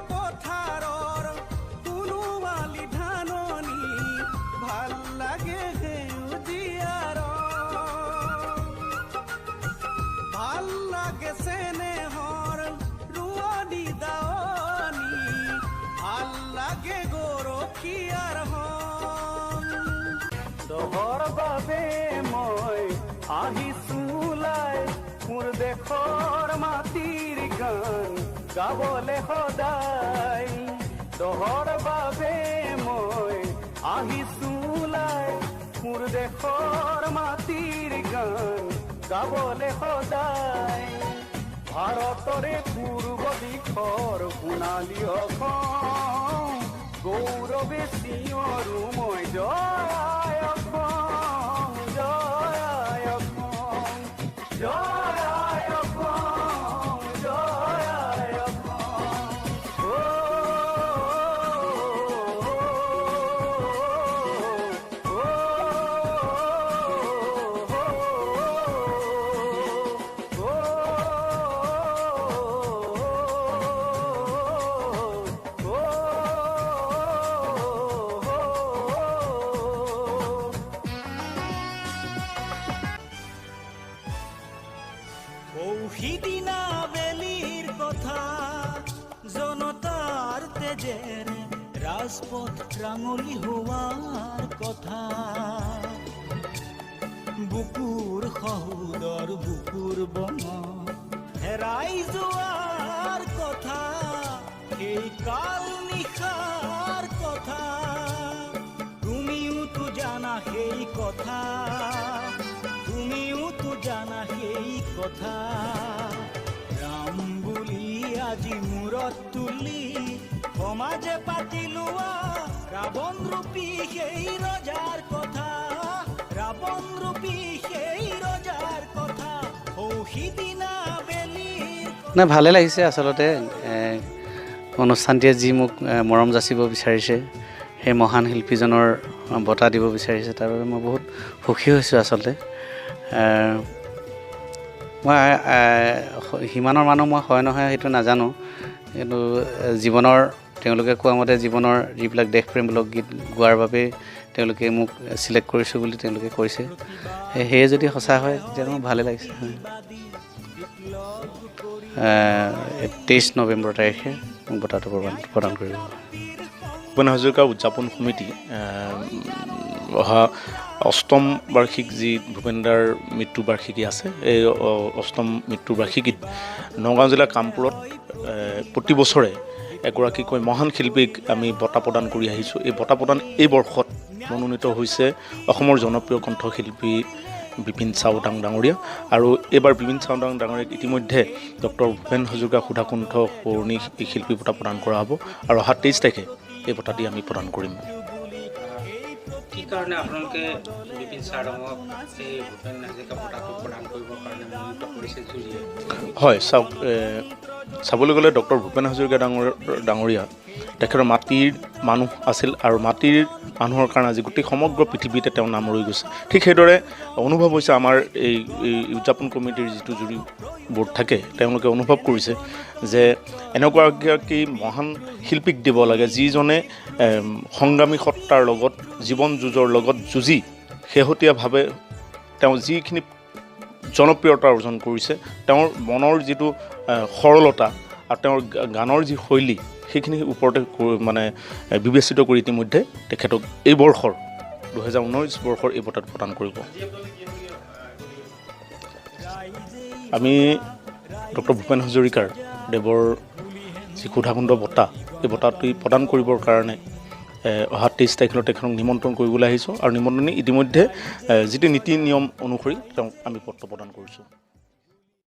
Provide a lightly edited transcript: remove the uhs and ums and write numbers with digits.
পথাৰৰ কোনো আলি ধাননি ভাল লাগে সেউজীয়াৰ ভাল লাগে চেনেহৰ ৰোৱনী দাৱনী ভাল লাগে গৰখীয়াৰ দহৰ বাবে মই আহিছো ওলাই মোৰ দেশৰ মাটিৰ গান গাবলে সদায় দহৰ বাবে মই আহিছো ওলাই মোৰ দেশৰ মাটিৰ গান গাবলে সদায় ভাৰতৰে পূৰ্ব দিশৰ সোণালী অসম গৌৰৱে চিঞৰো মই জয় অসম জয় অসম জয় অসম জয় সিদিনা বেলিৰ কথা জনতাৰ তেজেৰে ৰাজপথ ৰাঙলী হোৱাৰ কথা বুকুৰ সহুদৰ বুকুৰ বন হেৰাই যোৱাৰ কথা এই কাল নিশাৰ কথা তুমিওতো জানা সেই কথা তুমিওতো জানা সেই কথা ৰাম বুলি আজি মূৰত তুলি সমাজে পাতি লোৱা ৰাৱণ ৰূপী সেই ৰজাৰ কথা ৰাৱণ ৰূপী সেই ৰজাৰ কথা সিদিনা বেলিৰ না ভালে লাগিছে আচলতে অনুষ্ঠানটিয়ে যি মোক মৰম যাচিব বিচাৰিছে সেই মহান শিল্পীজনৰ বঁটা দিব বিচাৰিছে তাৰ বাবে মই বহুত সুখী হৈছোঁ আচলতে মই সিমানৰ মানুহ মই হয় নহয় সেইটো নাজানো কিন্তু জীৱনৰ তেওঁলোকে কোৱা মতে জীৱনৰ যিবিলাক দেশপ্ৰেমমূলক গীত গোৱাৰ বাবে তেওঁলোকে মোক চিলেক্ট কৰিছোঁ বুলি তেওঁলোকে কৈছে সেয়ে যদি সঁচা হয় তেতিয়া মোৰ ভালে লাগিছে 23 নৱেম্বৰ তাৰিখে মোক বঁটাটো প্ৰদান কৰিব ভূপেন হাজৰিকা উদযাপন সমিতি অহা অষ্টম বাৰ্ষিক যি ভূপেনদাৰ মৃত্যু বাৰ্ষিকী আছে এই অষ্টম মৃত্যু বাৰ্ষিকীত নগাঁও জিলা কামপুৰত প্ৰতি বছৰে এগৰাকীকৈ মহান শিল্পীক আমি বঁটা প্ৰদান কৰি আহিছোঁ এই বঁটা প্ৰদান এই বৰ্ষত মনোনীত হৈছে অসমৰ জনপ্ৰিয় কণ্ঠশিল্পী বিপিন চাওডাং ডাঙৰীয়া আৰু এইবাৰ বিপিন চাওডাং ডাঙৰীয়াক ইতিমধ্যে ডক্টৰ ভূপেন হাজৰিকা সুধাকণ্ঠ সোঁৱৰণী শিল্পী বঁটা প্ৰদান কৰা হ'ব আৰু অহা 23 তাৰিখে এই বঁটাটি আমি প্ৰদান কৰিম কি কাৰণে আপোনালোকে বিপিন চাওডাঙক এই ভূপেন হাজৰিকা বঁটাটো প্ৰদান কৰিবৰ কাৰণে মনোনীত কৰিছে জুৰীয়ে হয় চাওক চাবলৈ গ'লে ডক্টৰ ভূপেন হাজৰিকা ডাঙৰীয়া তেখেতৰ মাটিৰ মানুহ আছিল আৰু মাটিৰ মানুহৰ কাৰণে আজি গোটেই সমগ্ৰ পৃথিৱীতে তেওঁ নাম ৰৈ গৈছে ঠিক সেইদৰে অনুভৱ হৈছে আমাৰ এই উদযাপন কমিটিৰ যিটো জুৰী বোৰ্ড থাকে তেওঁলোকে অনুভৱ কৰিছে যে এনেকুৱা এগৰাকী মহান শিল্পীক দিব লাগে যিজনে সংগ্ৰামী সত্তাৰ লগত জীৱন যুঁজৰ লগত যুঁজি শেহতীয়াভাৱে তেওঁ যিখিনি জনপ্ৰিয়তা অৰ্জন কৰিছে তেওঁৰ মনৰ যিটো সৰলতা আৰু তেওঁৰ গানৰ যি শৈলী সেইখিনিৰ ওপৰতে মানে বিবেচিত কৰি ইতিমধ্যে তেখেতক এই বৰ্ষৰ 2019 বৰ্ষৰ এই বঁটাটো প্ৰদান কৰিব আমি ডক্টৰ ভূপেন হাজৰিকাৰ দেৱৰ যি সুধাকণ্ঠ বঁটা এই বঁটাটো প্ৰদান কৰিবৰ কাৰণে অহা 23 তাৰিখলৈ তেখেতক নিমন্ত্ৰণ কৰিবলৈ আহিছোঁ আৰু নিমন্ত্ৰণী ইতিমধ্যে যিটো নীতি নিয়ম অনুসৰি তেওঁক আমি পত্ৰ প্ৰদান কৰিছোঁ